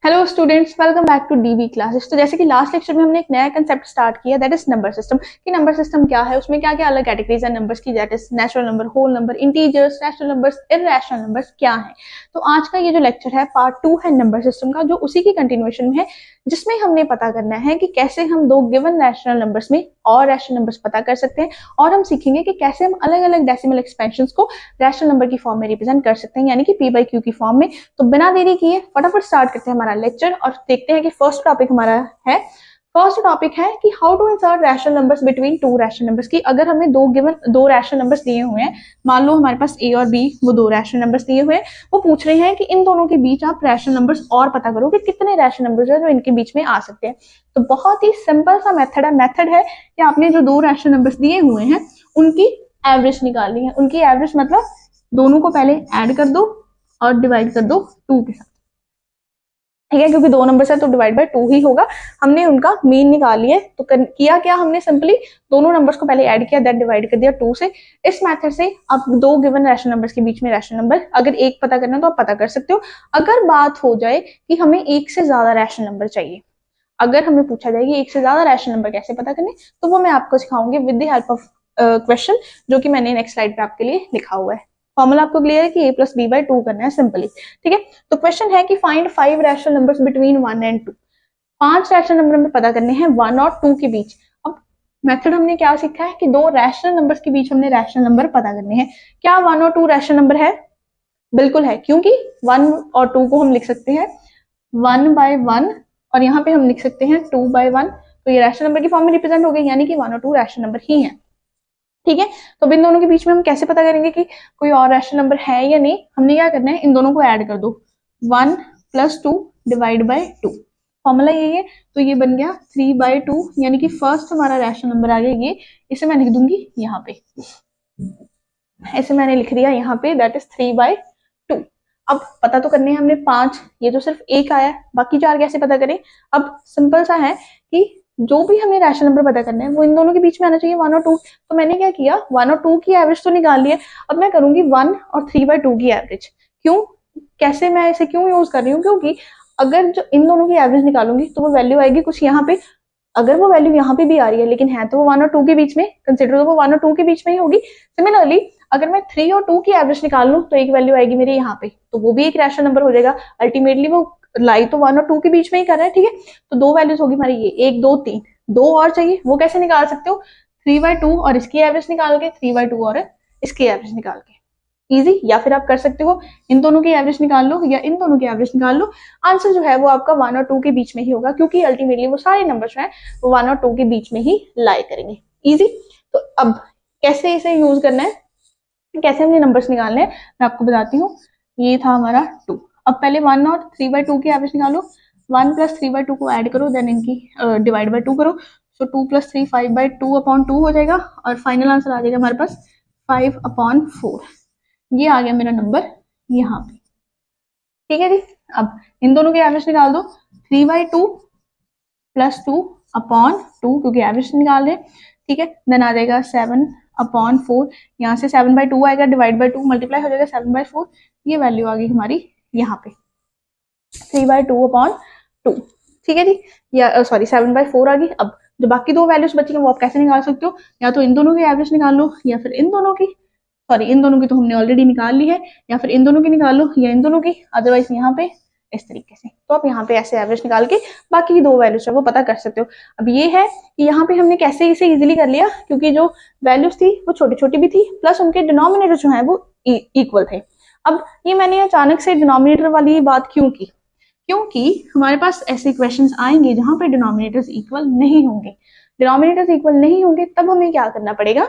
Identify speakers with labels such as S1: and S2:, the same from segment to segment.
S1: Hello students, welcome back to DB classes. तो जैसे कि लास्ट लेक्चर में हमने एक नया कंसेप्ट स्टार्ट किया, दैट इज नंबर सिस्टम। कि नंबर सिस्टम क्या है, उसमें क्या क्या अलग कैटेगरीज है नंबर्स की, that is natural number, whole number, integers, rational numbers, irrational numbers क्या है। तो आज का ये जो लेक्चर है पार्ट 2 है नंबर सिस्टम का, जो उसी की कंटिन्यूएशन में है, जिसमें हमने पता करना है कि कैसे हम दो गिवन रैशनल नंबर्स में और रैशनल नंबर्स पता कर सकते हैं, और हम सीखेंगे कि कैसे हम अलग अलग डेसिमल एक्सपेंशंस को रैशनल नंबर की फॉर्म में रिप्रेजेंट कर सकते हैं, यानी कि पी बाई क्यू की फॉर्म में। तो बिना देरी किए फटाफट स्टार्ट करते हैं हमारा लेक्चर और देखते हैं कि फर्स्ट टॉपिक हमारा है। फर्स्ट टॉपिक है कि how to insert rational numbers between two rational numbers. की अगर हमें दो रैशनल नंबर्स दिए हुए हैं, मान लो हमारे पास ए और बी, वो दो रैशनल नंबर्स दिए हुए हैं, वो पूछ रहे हैं कि इन दोनों के बीच आप रैशनल नंबर्स और पता करो कि कितने रैशनल नंबर्स है जो इनके बीच में आ सकते हैं। तो बहुत ही सिंपल सा मेथड है कि आपने जो दो रैशनल नंबर्स दिए हुए हैं उनकी एवरेज निकालनी है। उनकी एवरेज मतलब दोनों को पहले ऐड कर दो और डिवाइड कर दो 2 के साथ, ठीक है, क्योंकि दो नंबर है तो डिवाइड बाय 2 ही होगा। हमने उनका मीन निकाल लिया, तो किया क्या, हमने सिंपली दोनों नंबर्स को पहले ऐड किया, दैट डिवाइड कर दिया 2 से। इस मेथड से आप दो गिवन रैशनल नंबर्स के बीच में रैशनल नंबर अगर एक पता करना है तो आप पता कर सकते हो। अगर बात हो जाए कि हमें एक से ज्यादा रैशनल नंबर चाहिए, अगर हमें पूछा जाए कि एक से ज्यादा रैशनल नंबर कैसे पता करने, तो वो मैं आपको सिखाऊंगी with the help of question, जो कि मैंने नेक्स्ट स्लाइड पे आपके लिए लिखा हुआ है। फॉर्मूला आपको क्लियर है कि a प्लस बी बाई 2 करना है सिंपली, ठीक है। तो क्वेश्चन है कि find 5 rational numbers between 1 and 2। 5 rational number हमें पता करने हैं 1 और 2 के बीच। अब मेथड हमने क्या सीखा है कि दो रैशनल नंबर्स के बीच हमने रैशनल नंबर पता करने हैं। क्या 1 और 2 रैशनल नंबर है? बिल्कुल है, क्योंकि 1 और 2 को हम लिख सकते हैं 1 बाय 1 और यहाँ पे हम लिख सकते हैं 2 बाय 1। तो ये रैशनल नंबर की फॉर्म में रिप्रेजेंट हो गई, यानी कि 1 और 2 रैशनल नंबर ही है, ठीक है। तो अब इन दोनों के बीच में हम कैसे पता करेंगे कि कोई और रैशनल नंबर है या नहीं? हमने क्या करना है, इन दोनों को ऐड कर दो, 1 प्लस 2 डिवाइड बाय 2, फॉर्मूला यही है। तो ये बन गया 3 बाय 2, यानी कि फर्स्ट हमारा रैशनल नंबर आ गया ये। इसे मैं लिख दूंगी यहाँ पे, ऐसे मैंने लिख दिया यहाँ पे, दैट इज 3 बाय 2। अब पता तो करने हैं हमने 5, ये तो सिर्फ एक आया, बाकी 4 कैसे पता करें? अब सिंपल सा है कि जो भी हमें रैशनल नंबर पता करना है वो इन दोनों के बीच में आना चाहिए, 1 और 2। तो मैंने क्या किया, 1 और 2 की एवरेज तो निकाल ली है, अब मैं करूंगी 1 और 3 बाय 2 की एवरेज। क्यों, कैसे मैं इसे क्यों यूज कर रही हूँ? क्योंकि अगर जो इन दोनों की एवरेज निकालूंगी तो वो वैल्यू आएगी कुछ यहाँ पे। अगर वो वैल्यू यहाँ पे भी आ रही है लेकिन है तो वो 1 और 2 के बीच में, कंसिडर तो वो 1 और 2 के बीच में ही होगी। सिमिलरली अगर मैं 3 और 2 की एवरेज निकाल लूं तो एक वैल्यू आएगी मेरे यहाँ पे, तो वो भी एक रैशनल नंबर हो जाएगा। अल्टीमेटली वो लाई तो 1 और 2 के बीच में ही कर रहा है, ठीक है। तो दो वैल्यूज होगी हमारी, ये 1 2 3, दो और चाहिए, वो कैसे निकाल सकते हो? 3 बाय 2 और इसकी एवरेज निकाल के, 3 बाय 2 और इसकी एवरेज निकाल के, इजी। या फिर आप कर सकते हो इन दोनों की एवरेज निकाल लो या इन दोनों की एवरेज निकाल लो, आंसर जो है वो आपका 1 और 2 के बीच में ही होगा, क्योंकि अल्टीमेटली वो सारे नंबर जो है वो 1 और 2 के बीच में ही लाई करेंगे, इजी। तो अब कैसे इसे यूज करना है, कैसे हमने नंबर्स निकालने हैं, मैं आपको बताती हूँ। ये था हमारा 2, अब पहले 1 और 3 बाय 2 की एवरेज निकालो, 1 प्लस 3 बाय 2 को ऐड करो, देन इनकी डिवाइड बाय 2 करो। सो 2 प्लस 3 5 बाय 2 अपॉन 2 हो जाएगा, और फाइनल आंसर आ जाएगा हमारे पास 5 अपॉन 4। ये आ गया मेरा नंबर यहाँ पे, ठीक है जी। अब इन दोनों की एवरेज निकाल दो, 3 बाय 2 प्लस 2 अपॉन 2, क्योंकि एवरेज निकाल रहे, ठीक है। देन आ जाएगा 7 अपॉन 4, यहाँ से 7 बाय 2 आएगा, डिवाइड बाय 2 मल्टीप्लाई हो जाएगा 7 बाय 4, ये वैल्यू आ गई हमारी यहाँ पे 3 बाय 2 अपॉन 2, ठीक है जी। या सॉरी 7 बाय 4 आ गई। अब जो बाकी दो वैल्यूज बची हैं वो आप कैसे निकाल सकते हो, या तो इन दोनों की एवरेज निकाल लो, या फिर इन दोनों की, सॉरी इन दोनों की तो हमने ऑलरेडी निकाल ली है, या फिर इन दोनों की निकाल लो या इन दोनों की, अदरवाइज यहाँ पे इस तरीके से। तो आप यहाँ पे ऐसे एवरेज निकाल के बाकी की दो वैल्यूज है वो पता कर सकते हो। अब ये है कि यहाँ पे हमने कैसे इसे इजीली कर लिया, क्योंकि जो वैल्यूज थी वो छोटी छोटी भी थी, प्लस उनके डिनोमिनेटर जो है वो इक्वल थे। अब ये मैंने अचानक से डिनोमिनेटर वाली बात क्यों की, क्योंकि हमारे पास ऐसे क्वेश्चंस आएंगे जहां पे डिनोमिनेटर्स इक्वल नहीं होंगे। डिनोमिनेटर्स इक्वल नहीं होंगे तब हमें क्या करना पड़ेगा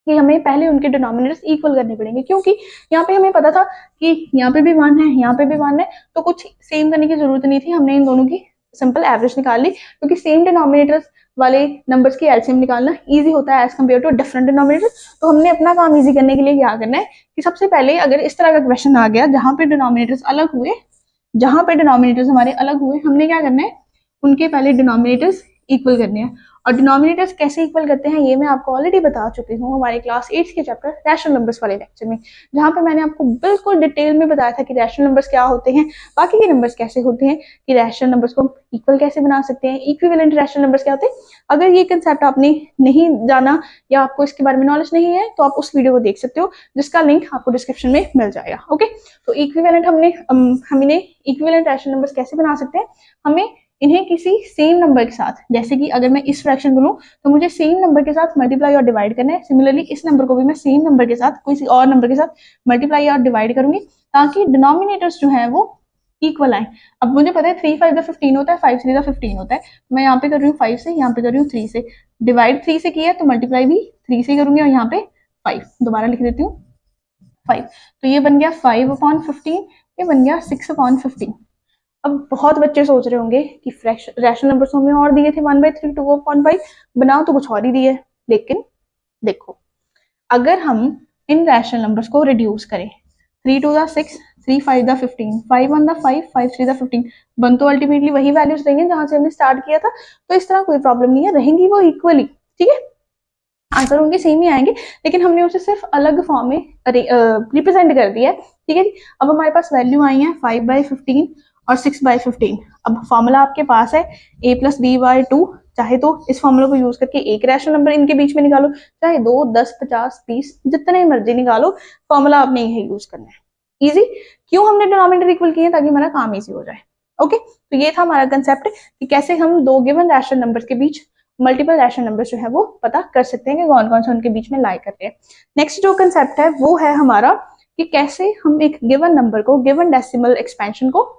S1: कि हमें पहले उनके डिनोमिनेटर्स इक्वल करने पड़ेंगे, क्योंकि यहाँ पे हमें पता था कि यहाँ पे भी 1 है, यहाँ पे भी 1 है, तो कुछ सेम करने की जरूरत नहीं थी। हमने इन दोनों की सिंपल एवरेज निकाल ली, क्योंकि सेम डिनोमिनेटर्स वाले नंबर्स की एलसीएम निकालना इजी होता है as compare to different denominators. तो हमने अपना काम इजी करने के लिए क्या करना है कि सबसे पहले अगर इस तरह का क्वेश्चन आ गया जहां पे डिनोमिनेटर्स अलग हुए, जहां पे डिनोमिनेटर्स हमारे अलग हुए, हमने क्या करना है, उनके पहले डिनोमिनेटर्स इक्वल करने हैं। और डिनोमिनेटर्स कैसे इक्वल करते हैं ये मैं आपको ऑलरेडी बता चुकी हूँ हमारे क्लास 8 के चैप्टर रैशनल नंबर्स वाले लेक्चर में, जहाँ पे मैंने आपको बिल्कुल डिटेल में बताया था कि रैशनल नंबर्स क्या होते हैं, बाकी के नंबर्स कैसे होते हैं, कि रैशनल नंबर्स को इक्वल कैसे बना सकते हैं, इक्विवेलेंट रैशनल नंबर्स क्या होते हैं। अगर ये कंसेप्ट आपने नहीं जाना या आपको इसके बारे में नॉलेज नहीं है तो आप उस वीडियो को देख सकते हो, जिसका लिंक आपको डिस्क्रिप्शन में मिल जाएगा। ओके, तो इक्विवेलेंट हमने इक्विवेलेंट रैशनल नंबर्स कैसे बना सकते हैं, हमें इन्हें किसी सेम नंबर के साथ, जैसे कि अगर मैं इस फ्रैक्शन को लूं तो मुझे सेम नंबर के साथ मल्टीप्लाई और डिवाइड करना है। सिमिलरली इस नंबर को भी मैं सेम नंबर के साथ किसी और नंबर के साथ मल्टीप्लाई और डिवाइड करूंगी, ताकि डिनोमिनेटर्स जो है वो इक्वल आए। अब मुझे पता है 3 5 15 होता है, 5 3 15 होता है, मैं यहाँ पे कर रही हूँ 5 से, यहाँ पे कर रही हूँ 3 से, डिवाइड 3 से किया है तो मल्टीप्लाई भी 3 से करूंगी, और यहाँ पे 5 दोबारा लिख देती हूँ 5, तो ये बन गया 5/15, ये बन गया 6/15। अब बहुत बच्चे सोच रहे होंगे कि रैशनल नंबर्स हमें और दिए थे 1/3, 2/5, बनाओ तो कुछ और ही दिए, लेकिन देखो अगर हम इन रैशनल नंबर्स को रिड्यूस करें, 3 2 6, 3 5 15, 5 1 5, 5 3 15, बन तो अल्टीमेटली वही वैल्यूज रहेंगे जहां से हमने स्टार्ट किया था, तो इस तरह कोई प्रॉब्लम नहीं है, रहेंगी वो इक्वली। ठीक है, आंसर उनके सेम ही आएंगे, लेकिन हमने उसे सिर्फ अलग फॉर्म में रिप्रेजेंट कर दिया है। ठीक है जी, अब हमारे पास वैल्यू आई है 5/15 और 6/15। अब फॉर्मूला आपके पास है a + b/2, चाहे तो इस फॉर्मूला को यूज करके एक रैशनल नंबर इनके बीच में निकालो, चाहे 2 10 50 30 जितने मर्जी निकालो, फॉर्मूला आपने यही यूज करना है। इजी, क्यों हमने डिनोमिनेटर इक्वल किए, ताकि हमारा काम इजी हो जाए। ओके, तो ये था हमारा कंसेप्ट कि कैसे हम दो गिवन रैशनल नंबर्स के बीच मल्टीपल रैशनल नंबर्स जो है वो पता कर सकते हैं कि कौन कौन से उनके बीच में लाई करते हैं। नेक्स्ट जो कंसेप्ट है वो है हमारा कि कैसे हम एक गिवन नंबर को, गिवन डेसिमल एक्सपेंशन को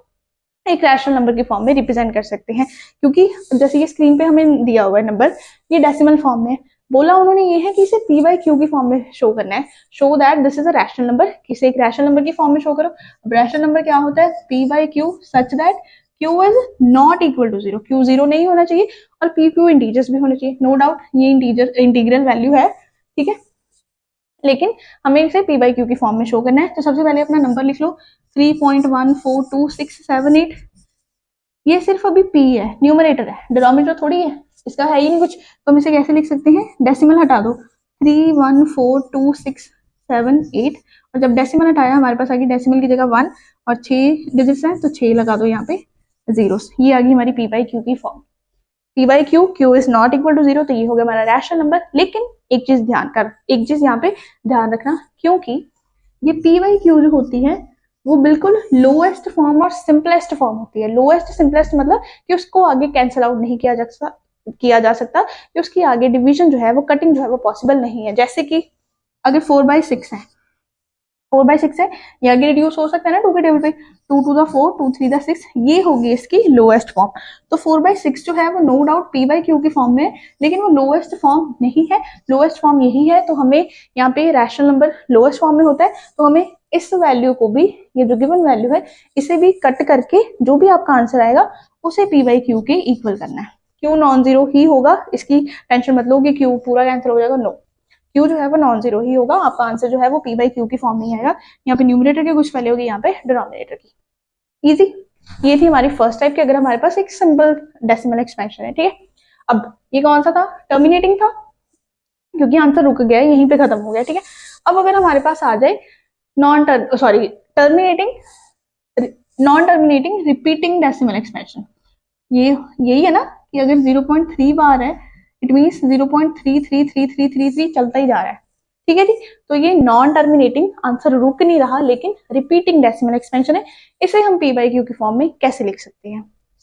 S1: एक रैशनल नंबर के फॉर्म में रिप्रेजेंट कर सकते हैं। क्योंकि जैसे ये स्क्रीन पे हमें दिया हुआ है नंबर, ये डेसिमल फॉर्म में बोला उन्होंने ये है कि इसे p/q की फॉर्म में शो करना है, show that this is a rational number, किसे एक रैशनल नंबर की फॉर्म में शो करो। अब रैशनल नंबर क्या होता है, p/q such that q is not equal to 0, q 0 नहीं होना चाहिए, और p/q इंटीजर्स भी होने चाहिए। नो डाउट ये इंटीग्रल वैल्यू है, ठीक है, लेकिन हमें इसे p/q की फॉर्म में शो करना है। तो सबसे पहले अपना नंबर लिख लो 3.14268। ये सिर्फ अभी p है, न्यूमरेटर है, डिनोमिनेटर थोड़ी है, इसका है ही नहीं कुछ, तो हम इसे कैसे लिख सकते हैं, डेसिमल हटा दो 3142678, और जब डेसिमल हटाया हमारे पास आ गई डेसिमल की जगह 1 और 6 डिजिट्स हैं, तो 6 लगा दो यहाँ पे जीरोस, ये आ गई हमारी p/q की form. p/q, q is not equal to 0, तो ये हो गया हमारा रैशनल नंबर। लेकिन एक चीज यहाँ पे ध्यान रखना, क्योंकि ये p/q जो होती है वो बिल्कुल लोएस्ट फॉर्म और सिंपलेस्ट फॉर्म होती है। लोएस्ट सिंपलेस्ट मतलब कि उसको आगे कैंसिल आउट नहीं किया जा सकता, कि उसकी आगे डिवीजन जो है वो, कटिंग जो है वो पॉसिबल नहीं है। जैसे कि अगर 4/6 है, 4/6 है, ये आगे रिड्यूस हो सकता है ना 2 के टेबल पे, 2 2 द 4, 2 3 द 6, ये होगी इसकी लोएस्ट फॉर्म। तो 4/6 जो है वो नो डाउट p/q की फॉर्म में है, लेकिन वो लोएस्ट फॉर्म नहीं है, लोएस्ट फॉर्म यही है। तो हमें यहाँ पे रैशनल नंबर लोएस्ट फॉर्म में होता है, तो हमें इस वैल्यू को भी, ये जो गिवन वैल्यू है, इसे भी कट करके जो भी आपका आंसर आएगा उसे p/q के इक्वल करना है। q नॉन जीरो ही होगा, इसकी टेंशन मत लो कि q पूरा कैंसिल हो जाएगा, नो, q जो है वो नॉन जीरो ही होगा, आपका आंसर जो है वो p/q की फॉर्म में ही आएगा। यहाँ पे न्यूमरेटर की कुछ वैल्यू होगी, यहाँ पे डिनोमिनेटर की। इजी, ये थी हमारी फर्स्ट टाइप की, अगर हमारे पास एक सिंपल डेसिमल एक्सपेंशन है। ठीक है, अब ये कौन सा था, टर्मिनेटिंग था, क्योंकि आंसर रुक गया, यहीं पे खत्म हो गया। ठीक है, अब अगर हमारे पास आ जाए non terminating repeating decimal expansion, ये यही है ना कि अगर 0.3 बार है, इट मीन्स 0.333333 चलता ही जा रहा है। ठीक है जी, तो ये नॉन टर्मिनेटिंग, आंसर रुक नहीं रहा, लेकिन रिपीटिंग डेसिमल एक्सपेंशन है। इसे हम p/q की फॉर्म में कैसे लिख सकते हैं,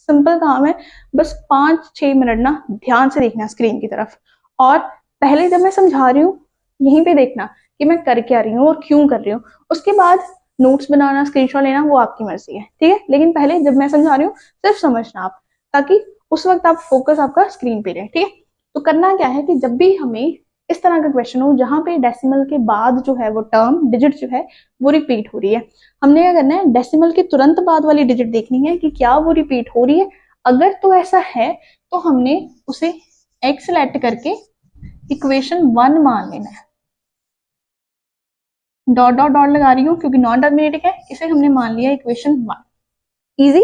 S1: सिंपल काम है, बस 5-6 मिनट ना ध्यान से देखना स्क्रीन की तरफ, और पहले जब मैं समझा रही हूँ यहीं पे देखना कि मैं कर क्या रही हूँ और क्यों कर रही हूँ, उसके बाद नोट्स बनाना, स्क्रीनशॉट लेना वो आपकी मर्जी है। ठीक है, लेकिन पहले जब मैं समझा रही हूँ सिर्फ समझना आप, ताकि उस वक्त आप फोकस आपका स्क्रीन पे रहे। ठीक है, तो करना क्या है कि जब भी हमें इस तरह का क्वेश्चन हो जहां पे डेसिमल के बाद जो है वो टर्म, डिजिट जो है वो रिपीट हो रही है, हमने क्या करना है, डेसिमल के तुरंत बाद वाली डिजिट देखनी है कि क्या वो रिपीट हो रही है। अगर तो ऐसा है तो हमने उसे x सेलेक्ट करके इक्वेशन 1 मान लेना है। डॉट डॉट डॉट लगा रही हूँ क्योंकि नॉन टर्मिनेटिंग है, इसे हमने मान लिया इक्वेशन 1। इजी,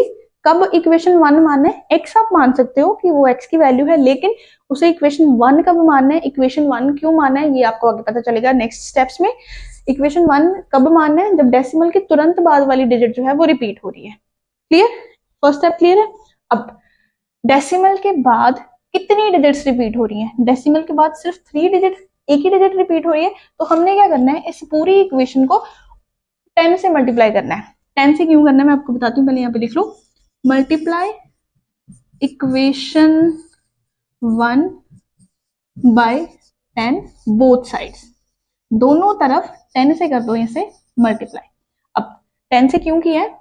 S1: कब इक्वेशन 1 मानना है, x आप मान सकते हो कि वो x की वैल्यू है, लेकिन उसे इक्वेशन 1 कब मानना है, इक्वेशन 1 क्यों मानना है, ये आपको आगे पता चलेगा नेक्स्ट स्टेप्स में। इक्वेशन 1 कब मानना है, जब डेसिमल के तुरंत बाद वाली डिजिट जो है वो रिपीट हो रही है। क्लियर, फर्स्ट स्टेप क्लियर है। अब डेसिमल के बाद कितनी डिजिट्स रिपीट हो रही हैं, डेसिमल के बाद सिर्फ 3 डिजिट, एक ही डिजिट रिपीट हो रही है, तो हमने क्या करना है, इस पूरी इक्वेशन को 10 से मल्टीप्लाई करना है। 10 से क्यों करना है मैं आपको बताती हूँ, पहले यहाँ पे लिख लो, multiply equation 1 by 10 both sides, दोनों तरफ 10 से कर दो इसे मल्टीप्लाई। अब 10 से क्यों किया है,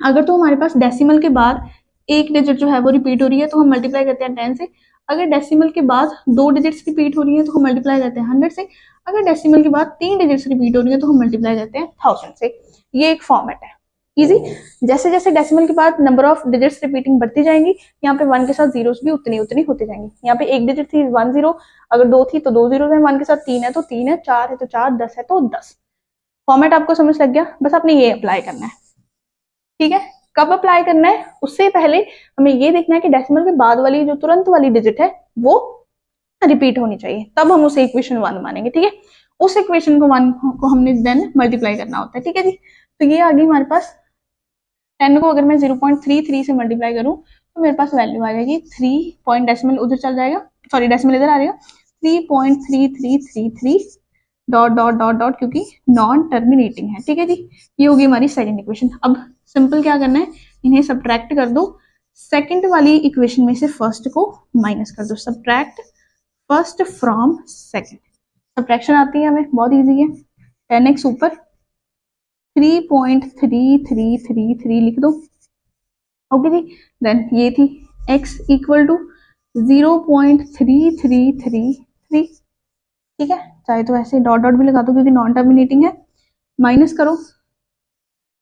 S1: अगर तो हमारे पास डेसिमल के बाद एक डिजिट जो है वो रिपीट हो रही है तो हम मल्टीप्लाई करते हैं 10 से, अगर डेसिमल के बाद 2 डिजिट्स रिपीट हो रही है तो हम मल्टीप्लाई करते हैं 100 से, अगर डेसिमल के बाद 3 डिजिट्स रिपीट हो रही है तो हम मल्टीप्लाई करते हैं 1000 से। ये एक फॉर्मेट है इजी। जैसे जैसे डेसिमल के बाद नंबर ऑफ डिजिट्स रिपीटिंग बढ़ती जाएंगी, यहाँ पे 1 के साथ जीरोस भी उतनी उतनी होते जाएंगे। यहाँ पे एक डिजिट थी 1 0, अगर 2 थी तो 2 जीरो है, 1 के साथ 3 है तो 3 है, 4 है तो 4, 10 है तो 10। फॉर्मेट आपको समझ लग गया, बस आपने ये अप्लाई करना है। ठीक है, कब अप्लाई करना है, उससे पहले हमें ये देखना है कि डेसिमल के बाद वाली जो तुरंत वाली डिजिट है वो रिपीट होनी चाहिए, तब हम उसे इक्वेशन 1 मानेंगे। ठीक है, उस इक्वेशन को 1 को हमने देन मल्टीप्लाई करना होता है। ठीक है जी, तो ये आ गई हमारे पास 10 को अगर मैं 0.33 से मल्टीप्लाई करूं तो मेरे पास वैल्यू आ जाएगी 3 पॉइंट, डेसिमल उधर चल जाएगा, सॉरी डेसिमल इधर आ जाएगा, 3.3333 डॉट डॉट डॉट डॉट, क्योंकि नॉन टर्मिनेटिंग है। ठीक है जी, ये होगी हमारी सेकंड इक्वेशन। अब सिंपल क्या करना है, इन्हें सब्ट्रैक्ट कर दो, सेकंड वाली इक्वेशन में से फर्स्ट को माइनस कर दो, subtract first from second. Subtraction आती है हमें, बहुत इजी है। 10x ऊपर 3.3333 लिख दो, ओके जी। देन ये थी x इक्वल टू 0.3333, ठीक है, चाहे तो ऐसे डॉट डॉट भी लगा दो क्योंकि नॉन टर्मिनेटिंग है। माइनस करो,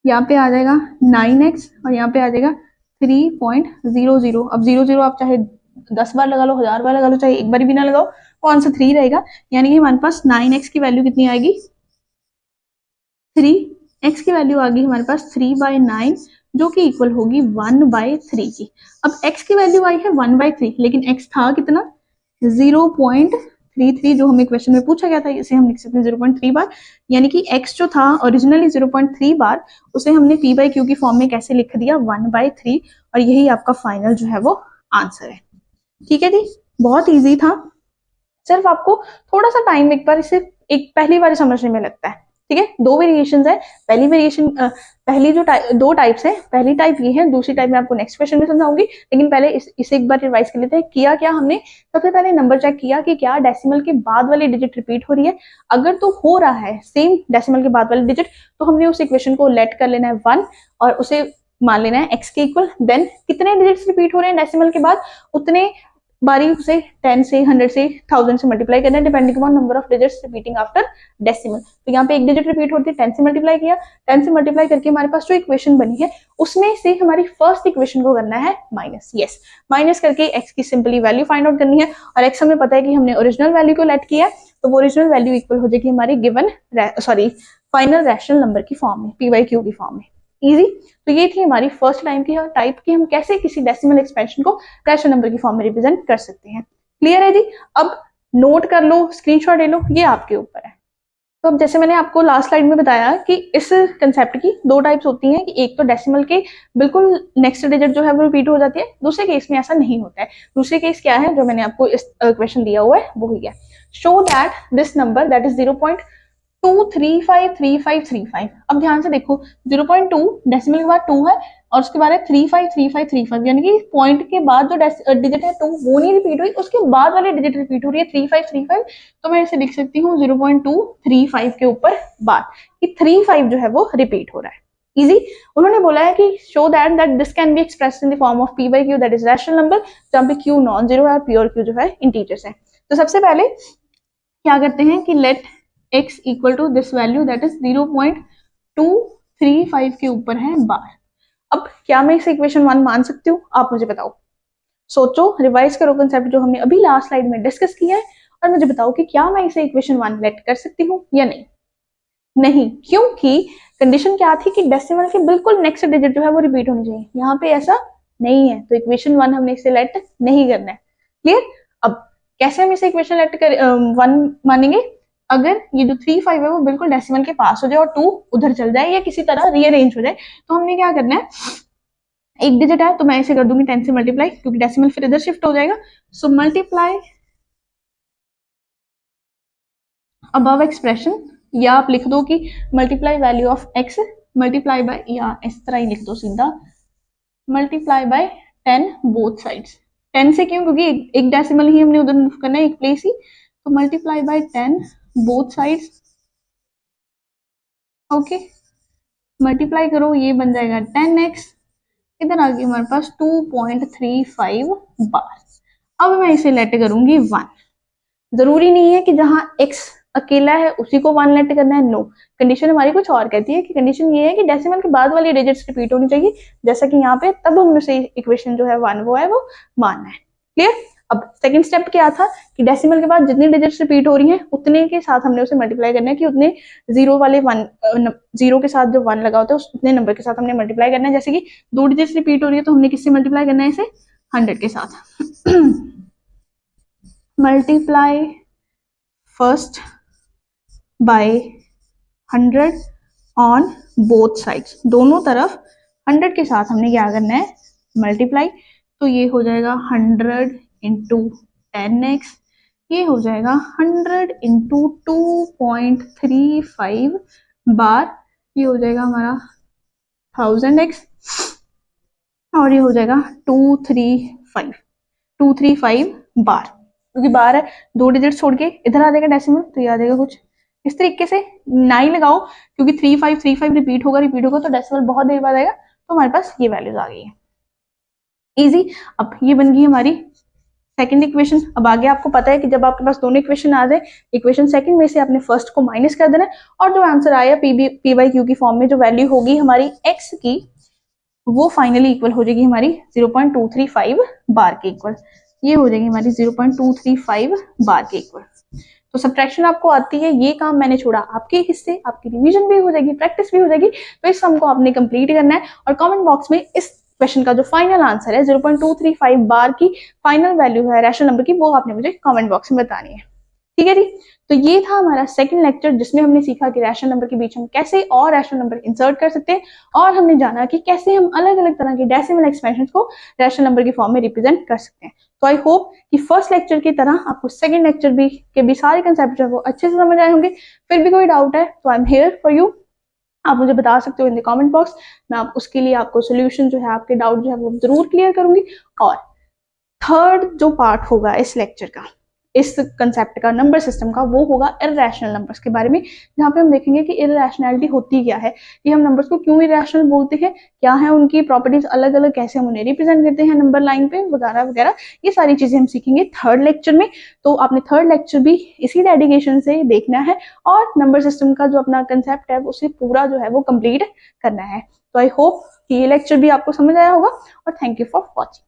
S1: यहाँ पे आ जाएगा 9x और यहाँ पे आ जाएगा 3.00। अब 00 आप चाहे 10 बार लगा लो, 1000 बार लगा लो, चाहे एक बार भी ना लगाओ, वो आंसर 3 रहेगा। यानी कि हमारे पास 9x की वैल्यू कितनी आएगी, 3, x की वैल्यू आ गई हमारे पास 3/9, जो कि इक्वल होगी 1/3 की। अब x की वैल्यू आई है 1/3, लेकिन x था कितना, 0.33, जो हमें क्वेश्चन में पूछा गया था, इसे हम लिख सकते हैं 0.3 बार। यानी कि x जो था ओरिजिनली 0.3 बार, उसे हमने p/q की फॉर्म में कैसे लिख दिया, 1/3, और यही आपका फाइनल जो है वो आंसर है। ठीक है जी, बहुत ईजी था, सिर्फ आपको थोड़ा सा टाइम एक बार इसे एक पहली बार समझने में लगता है। ठीक है, 2 वेरिएशन है, पहली वेरिएशन पहली जो 2 टाइप्स है, पहली टाइप ये है, दूसरी टाइप मैं आपको नेक्स्ट क्वेश्चन में समझाऊंगी। लेकिन पहले इसे एक बार रिवाइज कर लेते हैं। किया क्या हमने, सबसे पहले नंबर चेक किया कि क्या डेसिमल के बाद वाली डिजिट रिपीट हो रही है। अगर तो हो रहा है सेम डेसिमल के बाद वाली डिजिट, तो हमने उस इक्वेशन को लेट कर लेना है 1 और उसे मान लेना है x के इक्वल। देन कितने डिजिट्स रिपीट हो रहे हैं डेसिमल के बाद, उतने बारी उसे 10 से 100 से 1000 से मल्टीप्लाई करना है, depending upon number of digits repeating after decimal. तो यहाँ पे एक डिजिट रिपीट होती है, 10 से मल्टीप्लाई किया, 10 से मल्टीप्लाई करके हमारे पास जो इक्वेशन बनी है उसमें से हमारी फर्स्ट इक्वेशन को करना है माइनस। यस, माइनस करके x की सिंपली वैल्यू फाइंड आउट करनी है, और x हमें पता है कि हमने ओरिजिनल वैल्यू को लेट किया, तो वो ओरिजिनल वैल्यू इक्वल हो जाएगी हमारी गिवन फाइनल रैशनल नंबर की फॉर्म में, p/q की फॉर्म में। इजी। तो ये थी हमारी फर्स्ट टाइप की हम कैसे किसी डेसिमल एक्सपेंशन को रैशनल नंबर की फॉर्म में रिप्रेजेंट कर सकते हैं। क्लियर है जी। अब नोट कर लो, स्क्रीनशॉट ले लो, ये आपके ऊपर है। तो अब जैसे मैंने आपको लास्ट स्लाइड में बताया कि इस कंसेप्ट की 2 टाइप्स होती हैं, कि एक तो डेसिमल के बिल्कुल नेक्स्ट डिजिट जो है वो रिपीट हो जाती है, दूसरे केस में ऐसा नहीं होता है। दूसरे केस क्या है, जो मैंने आपको इस क्वेश्चन दिया हुआ है वो ही है, show that this number that is 0.2353535। अब ध्यान से देखो, 0.2 डेसिमल के बाद 2 है और उसके बाद है 353535, यानी कि पॉइंट के बाद जो डिजिट है 2 वो नहीं रिपीट हुई, उसके बाद वाली डिजिट रिपीट हो रही है 3535। तो मैं इसे लिख सकती हूँ 0.235 के ऊपर बार, कि 35 जो है वो रिपीट हो रहा है। इजी। उन्होंने बोला है कि show that this can be expressed in the form of p/q that is rational number, जहां पे q नॉन जीरो है और p और q जो है इंटीजर्स है। तो सबसे पहले क्या करते हैं कि let x equal to this value that is 0.235 के ऊपर है बार। अब क्या मैं इसे इक्वेशन 1 मान सकती हूँ, आप मुझे बताओ, सोचो, रिवाइज करो कंसेप्ट जो हमने अभी लास्ट स्लाइड में डिस्कस किया है, और मुझे बताओ कि क्या मैं इसे इक्वेशन 1 लेट कर सकती हूँ या नहीं। नहीं, क्योंकि कंडीशन क्या थी कि डेसिमल के बिल्कुल नेक्स्ट डिजिट जो है वो रिपीट होनी चाहिए, यहाँ पे ऐसा नहीं है, तो इक्वेशन 1 हमने सिलेक्ट नहीं करना है। क्लियर? अब कैसे हम इसे इक्वेशन सेलेक्ट कर 1 मानेंगे? अगर ये जो 3 5 है वो बिल्कुल डेसिमल के पास हो जाए और 2 उधर चल जाए या किसी तरह रीअरेंज हो जाए, तो हमने क्या करना है, एक डिजिट है तो मैं इसे कर दूंगी 10 से मल्टीप्लाई, क्योंकि डेसिमल फिर इधर शिफ्ट हो जाएगा। सो मल्टीप्लाई अबव एक्सप्रेशन, या आप लिख दो कि multiply value of x multiply by, या इस तरह ही लिख दो सीधा, मल्टीप्लाई बाय 10 बोथ साइड्स। 10 से क्यों? क्योंकि एक डेसिमल ही हमने उधर मूव करना है, एक प्लेस ही, तो multiply by 10 both sides. Okay, multiply करो, ये बन जाएगा 10x, इधर आ गई हमारे पास 2.35 बार। अब मैं इसे लेट करूंगी 1। जरूरी नहीं है कि जहां x अकेला है उसी को 1 लेट करना है, नो। कंडीशन हमारी कुछ और कहती है कि कंडीशन ये है कि डेसिमल के बाद वाली डिजिट्स रिपीट होनी चाहिए, जैसा कि यहाँ पे, तब हम उसे इक्वेशन जो है 1 वो है वो मानना है। क्लियर? अब सेकंड स्टेप क्या था कि डेसिमल के बाद जितनी डिजिट्स रिपीट हो रही हैं उतने के साथ हमने उसे मल्टीप्लाई करना है, कि उतने जीरो वाले 1 जीरो के साथ जो 1 लगा होता है उतने नंबर के साथ हमने मल्टीप्लाई करना है। जैसे कि 2 डिजिट्स रिपीट हो रही है तो हमने किससे मल्टीप्लाई करना है इसे? 100 के साथ। Multiply first by 100 on both sides, दोनों तरफ 100 के साथ हमने क्या करना है? मल्टीप्लाई। तो ये हो जाएगा 100 इंटू 10x, ये हो जाएगा 100 इंटू 2.35 बार, ये हो जाएगा हमारा 1000x, और ये हो जाएगा 235 बार, क्योंकि बार है 2 डिजिट छोड़ के इधर आ जाएगा डेसिमल, तो ये आ जाएगा कुछ इस तरीके से। 9 लगाओ, क्योंकि 3535 रिपीट होगा तो डेसिमल बहुत देर बाद आएगा, तो हमारे पास ये वैल्यूज आ गई है। इजी। अब ये बन गई हमारी सेकंड इक्वेशन। अब आगे आपको पता है कि जब आपके पास दोनों इक्वेशन आ जाए, इक्वेशन सेकंड में से आपने फर्स्ट को माइनस कर देना है, और जो आंसर आया पी बाई क्यू की फॉर्म में जो वैल्यू होगी हमारी एक्स की, वो फाइनली इक्वल हो जाएगी हमारी 0.235 बार के इक्वल। ये हो जाएगी हमारी 0.235 बार के इक्वल। तो सब्ट्रैक्शन आपको आती है, ये काम मैंने छोड़ा आपके हिस्से, आपकी रिवीजन भी हो जाएगी, प्रैक्टिस भी हो जाएगी। तो इस सम को आपने कंप्लीट करना है, और कमेंट बॉक्स में इस क्वेश्चन का जो फाइनल आंसर है 0.235 बार की फाइनल वैल्यू है रैशनल नंबर की, वो आपने मुझे कमेंट बॉक्स में बतानी है। ठीक है जी। तो ये था हमारा सेकंड लेक्चर, जिसमें हमने सीखा कि रैशनल नंबर के बीच हम कैसे और रैशनल नंबर इंसर्ट कर सकते हैं, और हमने जाना कि कैसे हम अलग अलग तरह के डेसिमल एक्सपेंशन को रैशनल नंबर की फॉर्म में रिप्रेजेंट कर सकते हैं। तो आई होप कि फर्स्ट लेक्चर की तरह आपको सेकंड लेक्चर के भी सारे कंसेप्ट जो है वो अच्छे से समझ आए होंगे। फिर भी कोई डाउट है तो I am here for you, आप मुझे बता सकते हो इन द कमेंट बॉक्स। मैं उसके लिए आपको सोल्यूशन जो है, आपके डाउट जो है वो जरूर क्लियर करूंगी। और थर्ड जो पार्ट होगा इस लेक्चर का, इस कंसेप्ट का, नंबर सिस्टम का, वो होगा इररेशनल नंबर्स के बारे में, जहाँ पे हम देखेंगे कि इररेशनैलिटी होती क्या है, कि हम नंबर्स को क्यों इररेशनल बोलते हैं, क्या है उनकी प्रॉपर्टीज अलग अलग, कैसे हम उन्हें रिप्रेजेंट करते हैं नंबर लाइन पे, वगैरह वगैरह। ये सारी चीजें हम सीखेंगे थर्ड लेक्चर में। तो आपने थर्ड लेक्चर भी इसी डेडिकेशन से देखना है, और नंबर सिस्टम का जो अपना कंसेप्ट है उसे पूरा जो है वो कंप्लीट करना है। तो आई होप कि ये लेक्चर भी आपको समझ आया होगा, और थैंक यू फॉर वॉचिंग।